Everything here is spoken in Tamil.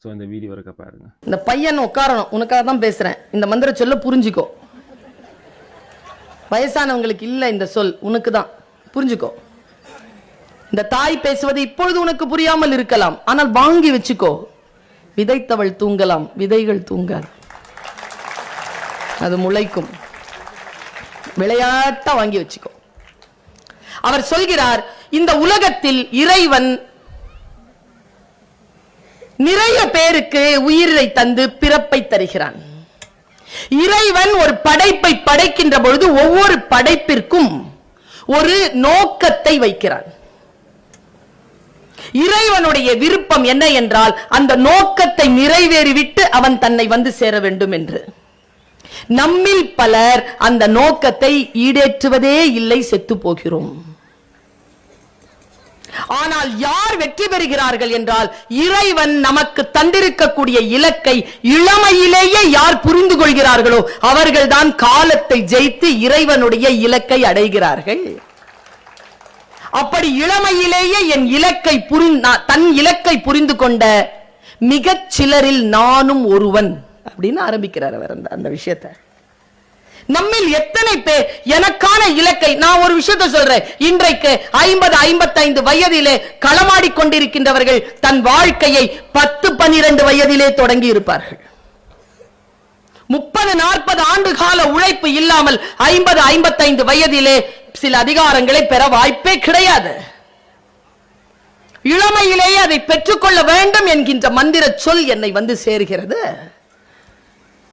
ஸோ இந்த வீடியோ இருக்க பாருங்க. இந்த பையன் உட்காரணும், உனக்காக தான் பேசுறேன். இந்த மந்திர சொல்ல புரிஞ்சுக்கோ. வயசானவங்களுக்கு இல்ல இந்த சொல், உனக்கு தான். புரிஞ்சுக்கோ. இந்த தாய் பேசுவது இப்பொழுது உனக்கு புரியாமல் இருக்கலாம், ஆனால் வாங்கி வச்சுக்கோ. விதைத்தவள் தூங்கலாம், விதைகள் தூங்காது, அது முளைக்கும். விளையாட்டா வாங்கி வச்சுக்கோ. அவர் சொல்கிறார், இந்த உலகத்தில் இறைவன் நிறைய பேருக்கு உயிரை தந்து பிறப்பை தருகிறான். இறைவன் ஒரு படைப்பை படைக்கின்ற பொழுது ஒவ்வொரு படைப்பிற்கும் ஒரு நோக்கத்தை வைக்கிறான். இறைவனுடைய விருப்பம் என்ன என்றால் அந்த நோக்கத்தை நிறைவேறிவிட்டு அவன் தன்னை வந்து சேர வேண்டும் என்று. நம்மில் பலர் அந்த நோக்கத்தை ஈடேற்றுவதே இல்லை, செத்து போகிறோம். ஆனால் யார் வெற்றி பெறுகிறார்கள் என்றால் இறைவன் நமக்கு தந்திருக்கக்கூடிய இலக்கை இளமையிலேயே யார் புரிந்து கொள்கிறார்களோ அவர்கள்தான் காலத்தை ஜெயித்து இறைவனுடைய இலக்கை அடைகிறார்கள். அப்படி இளமையிலேயே என் இலக்கை தன் இலக்கை புரிந்து கொண்ட மிகச் சிலரில் நானும் ஒருவன் அப்படின்னு ஆரம்பிக்கிறார் அவர் அந்த விஷயத்தை. நம்மில் எத்தனை பேர் எனக்கான இலக்கை, நான் ஒரு விஷயத்தை சொல்றேன், இன்றைக்கு 50-55 வயதிலே களமாடி கொண்டிருக்கின்றவர்கள் தன் வாழ்க்கையை 10-12 வயதிலே தொடங்கி இருப்பார்கள். 30-40 ஆண்டு கால உழைப்பு இல்லாமல் 50-55 வயதிலே சில அதிகாரங்களை பெற வாய்ப்பே கிடையாது. இளமையிலேயே அதை பெற்றுக்கொள்ள வேண்டும் என்கின்ற மந்திர சொல் என்னை வந்து சேர்கிறது.